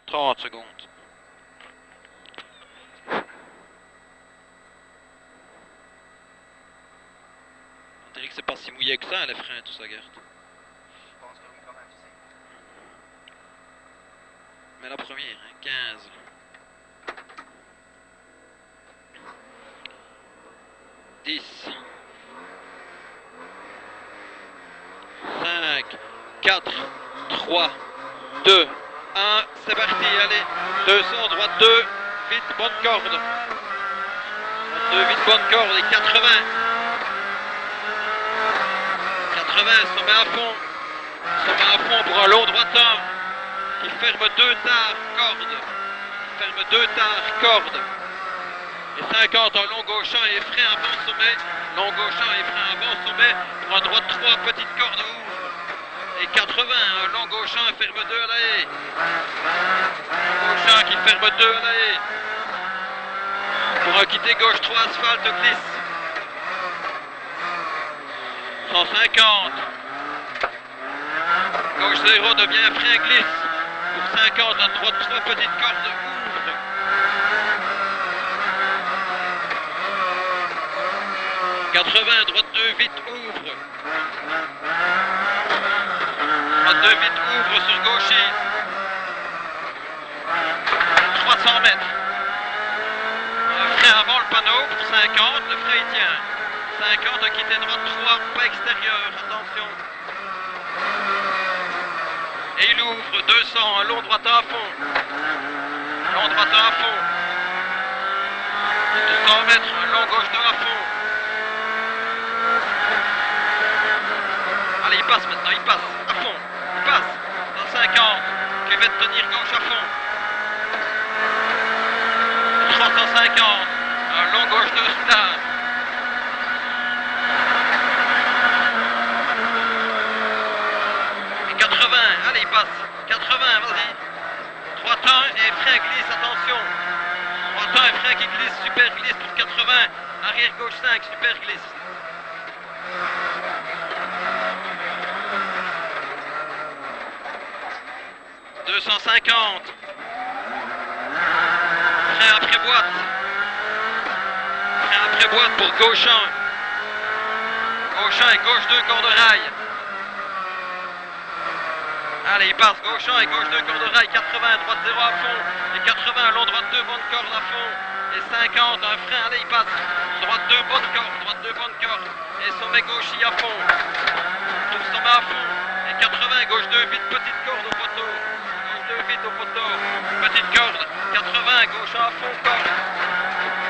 30 secondes. On dirait que c'est pas si mouillé que ça, les freins, tout ça, Gert. Je pense que oui, quand même, c'est. Mais la première, hein, 15. 10. 5, 4, 3, 2, 1, c'est parti, allez, 200, droite 2, vite, bonne corde. Droite 2, vite, bonne corde, et 80. 80, sommet à fond. Sommet à fond pour un long droite 1, qui ferme 2 tares, corde. Qui ferme 2 tares, corde. Et 50 en long gauche 1 et frein avant sommet. Long gauche 1 et frein avant sommet. Pour un droite 3, petite corde ouvre. Et 80, un long gauche 1 ferme 2 à la haie. Gauche 1 qui ferme 2 à la haie. Pour un quitter gauche 3, asphalte glisse. 150. Gauche 0 devient frein glisse. Pour 50, un droite 3, petite corde ouvre. 80, droite 2, vite, ouvre. Droite 2, vite, ouvre sur gauchis. 300 mètres. Un frein avant le panneau pour 50, le frein il tient. 50, un quitté droite 3, pas extérieur, attention. Et il ouvre 200, un long droite à fond. Long droite à fond. 200 mètres, un long gauche 2 à fond. Allez, il passe maintenant, il passe, à fond, il passe, dans 50, cuvette tenir gauche à fond. 350, un long gauche de soudage. Et 80, allez, il passe, 80, vas-y. Droite 1 et frein glisse, attention. Droite 1 et frein qui glisse, super glisse pour 80, arrière gauche 5, super glisse. 250. Frein après boîte. Frein après boîte pour gauche 1. Gauche 1 et gauche 2, corde rail. Allez, il passe gauche 1 et gauche 2, corde rail. 80, droite 0 à fond. Et 80, long droite 2, bonne corde à fond. Et 50, un frein, allez, il passe. Droite 2, bonne corde. Droite 2, bonne corde. Et sommet gauche à fond. Tout sommet à fond. Et 80, gauche 2, vite, petite corde au poteau. Vite au poteau, petite corde, 80, gauche à fond, corde,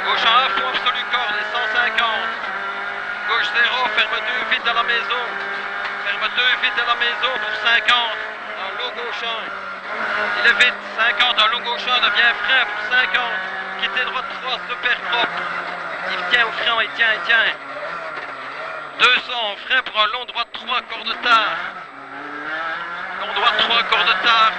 gauche à fond, absolu corde, et 150, gauche 0, ferme 2, vite à la maison, ferme 2, vite à la maison pour 50, un long gauche 1, il est vite, 50, un long gauche 1 devient frein pour 50, quitter droite 3, super propre, il tient au frein, il tient, 200, frein pour un long droite 3, corde tard, long droite 3, corde tard,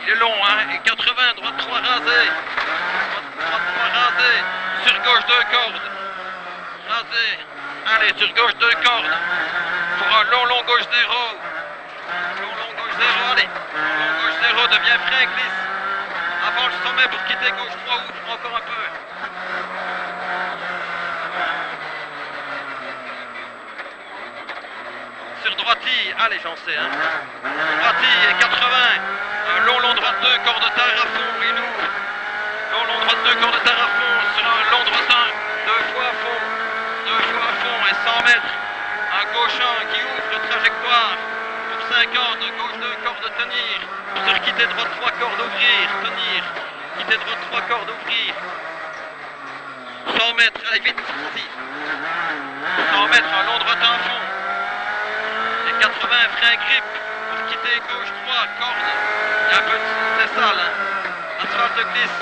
il est long, hein, et 80, droite 3 rasé, droite 3 rasé, sur gauche 2 cordes, rasé, allez, sur gauche 2 cordes, pour un long gauche 0, long gauche 0, allez, long gauche 0 devient frein glisse, avant le sommet pour quitter gauche 3, ouvre encore un peu. Sur droiti, allez, j'en sais, hein, droiti et 80, un long droite 2, corde tard à fond, il ouvre. Long droite 2, corde tard à fond, sur un long droite 1, 2 fois à fond, et 100 mètres. Un gauche 1 qui ouvre trajectoire pour 50, un gauche 2, corde tenir. Sur quitter droite 3, corde ouvrir, tenir. Quitter droite 3, corde ouvrir. 100 mètres, allez vite, vas-y. 100 mètres, un long droite 1 à fond. Et 80, frein grip. Pour quitter gauche 3, corde. Il y a un peu de... c'est sale, hein. Asphalte glisse.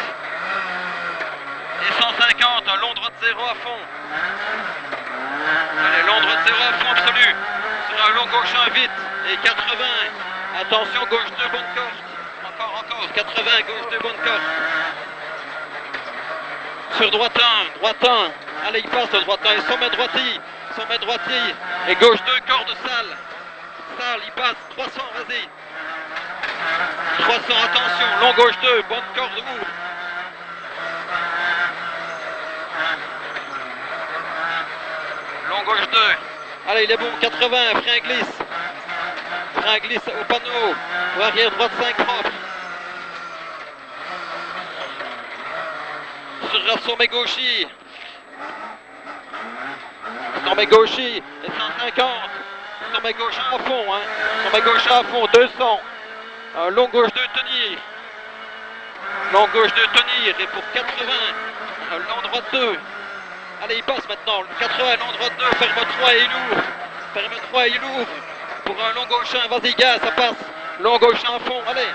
Et 150, un long droite 0 à fond. Allez, long droite 0 à fond absolu. Sur un long gauche 1 vite. Et 80. Attention, gauche 2, bonne corde. Encore. 80, gauche 2, bonne corde. Sur droite 1. Allez, il passe droite 1. Et sommet droiti. sommet droitier. Et gauche 2, corde sale. Sale, il passe. 300, vas-y. 300, attention. Long gauche 2, bonne corde, ouvre. Long gauche 2. Allez, il est bon. 80, frein glisse. Frein glisse au panneau. Pour arrière droite 5 propre. Sur la sommet gauchis. Sommet gauchis et 150. Sommet gauche à fond, hein. Sommet gauche à fond, 200. Long gauche 2, tenir. Long gauche 2, tenir. Et pour 80, long droite 2. Allez, il passe maintenant. 80, long droite 2, ferme 3 et il ouvre. Ferme 3 et il ouvre. Pour un long gauche 1, vas-y, gars, ça passe. Long gauche à fond, allez.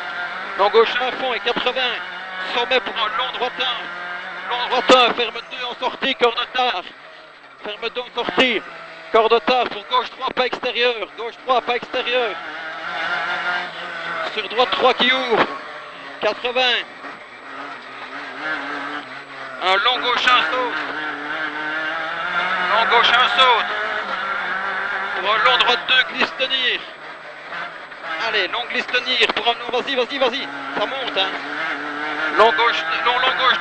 Long gauche à fond et 80. Sommet pour un long droite 1. Long droite 1, ferme 2 en sortie, corde tard. Ferme 2 en sortie. Corde tard pour gauche 3, pas extérieur. Gauche 3, pas extérieur. Sur droite 3 qui ouvre. 80. Un long gauche 1 saute. Long gauche 1 saute. Pour un long droite 2, glisse tenir. Allez, long glisse tenir. Pour un long, vas-y, vas-y, vas-y. Ça monte, hein. Long gauche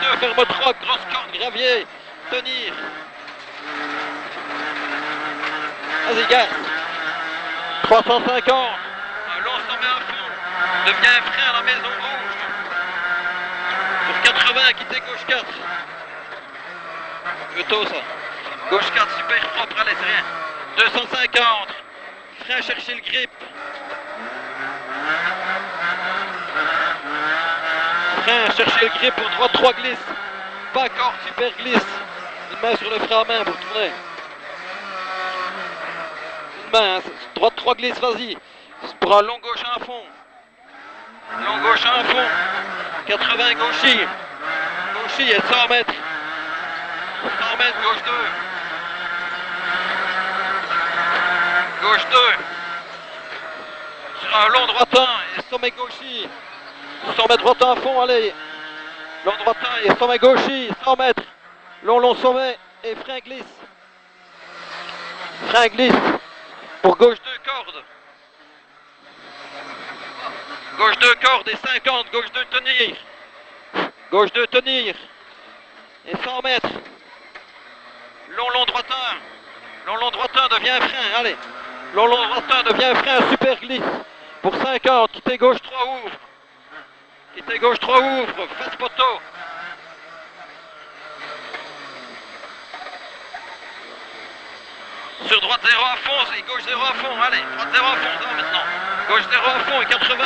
2, ferme 3, grosse corde, gravier. Tenir. Vas-y, gars. 350. Un long sommet à fond. Devient frein à la maison rouge. Pour 80, quitter gauche 4. Plutôt ça. Gauche 4, super propre, allez, c'est rien. 250. Frein, chercher le grip. Frein, chercher le grip pour droite 3 glisse. Pas corde, super glisse. Une main sur le frein à main pour tourner. Main, droite 3 glisse, vas-y. Pour un long gauche à fond. Long gauche à fond. 80 gauchis. Gauchis et 100 mètres. 100 mètres, gauche 2. Gauche 2. Sur un long droite 1 et sommet gauchis. 100 mètres droite à fond, allez. Long droite 1 et sommet gauchis, 100 mètres. Long sommet et frein glisse. Frein glisse. Pour gauche 2 cordes. Gauche 2 cordes et 50. Gauche 2 tenir. Gauche 2 tenir. Et 100 mètres. Long droite 1. Long droite 1 devient frein. Allez. Long droite 1 devient frein. Super glisse. Pour 50. Quitter gauche 3 ouvre. Quitter gauche 3 ouvre. Face poteau. Sur droite 0 à fond et gauche 0 à fond. Allez, droite 0 à fond, ça va maintenant. Gauche 0 à fond et 80.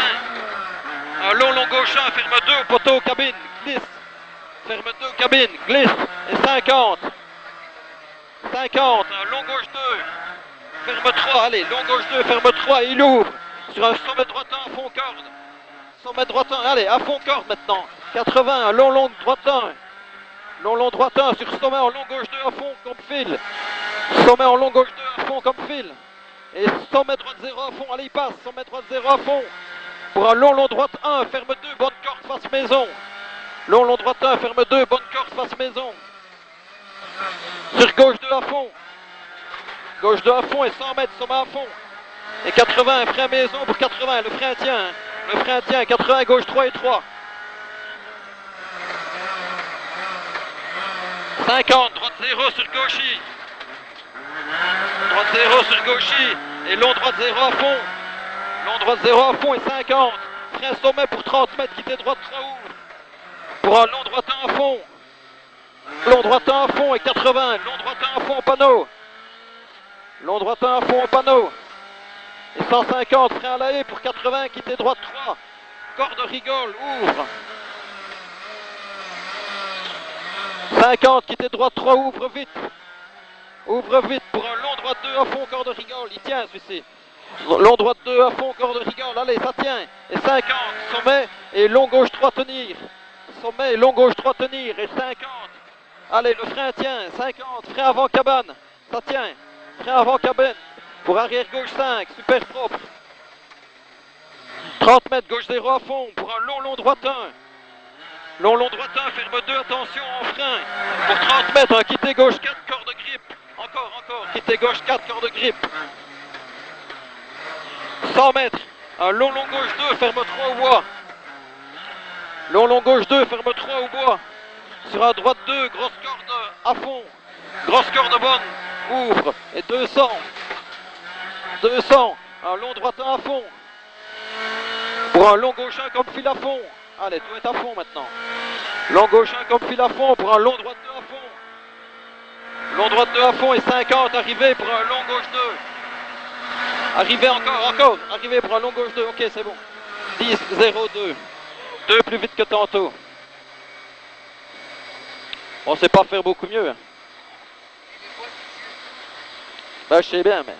Un long gauche 1, ferme 2 au poteau, cabine, glisse. Ferme 2, cabine, glisse. Et 50. 50, un long gauche 2. Ferme 3, allez, long gauche 2, ferme 3 et il ouvre. Sur un sommet droite 1 à fond corde. Sommet droite 1, allez, à fond corde maintenant. 80, un long droite 1. Long droite 1 sur sommet en long gauche 2 à fond comme fil. Sommet en long gauche 2 à fond comme fil. Et sommet droite 0 à fond, allez il passe. Sommet droite 0 à fond. Pour un long droite 1, ferme 2, bonne corde face maison. Long droite 1, ferme 2, bonne corde face maison. Sur gauche 2 à fond. Gauche 2 à fond et 100 mètres, sommet à fond. Et 80, frein maison pour 80, le frein tient. Le frein tient, 80, gauche 3 et 3. 50, droite 0 sur gauchis. Droite 0 sur gauchis. Et long droite 0 à fond. Long droite 0 à fond et 50. Frein sommet pour 30 mètres, quitter droite 3 ouvre. Pour un long droite 1 à fond. Long droite 1 à fond et 80. Long droite 1 à fond au panneau. Long droite 1 à fond au panneau. Et 150, frein à la haie pour 80, quitter droite 3. Corde rigole, ouvre. 50, quitter droite 3, ouvre vite. Ouvre vite pour un long droite 2 à fond, corde rigole. Il tient celui-ci. Long droite 2 à fond, corde rigole. Allez, ça tient. Et 50, sommet et long gauche 3 tenir. Sommet et long gauche 3 tenir. Et 50. Allez, le frein tient. 50, frein avant cabane. Ça tient. Frein avant cabane. Pour arrière gauche 5, super propre. 30 mètres, gauche 0 à fond. Pour un long droite 1. Long droite 1, ferme 2, attention en frein. Pour 30 mètres, un quitté gauche 4, corde grip. encore. Quittez gauche 4, corps de grippe. 100 mètres. Un long gauche 2, ferme 3 au bois. Long gauche 2, ferme 3 au bois. Sur un droite 2, grosse corde à fond. Grosse corde bonne. Ouvre. Et 200. 200. Un long droite 1 à fond. Pour un long gauche 1 comme fil à fond. Allez, tout est à fond maintenant. Long gauche 1 comme fil à fond pour un long droite 2 à fond. Long droite 2 à fond et 50. Arrivé pour un long gauche 2. Arrivé encore. Arrivé pour un long gauche 2. Ok, c'est bon. 10, 0, 2. 2 plus vite que tantôt. On sait pas faire beaucoup mieux. Hein. Ben, je sais bien, mais...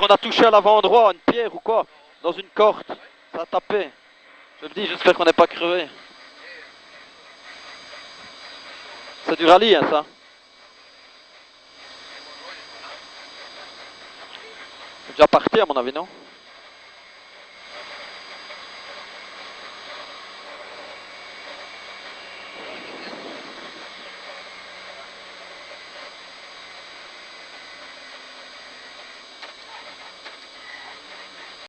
On a touché à l'avant-droit, une pierre ou quoi, dans une corde. Ça a tapé. Je me dis, j'espère qu'on n'est pas crevé. C'est du rallye, hein, ça. C'est déjà parti, à mon avis, non?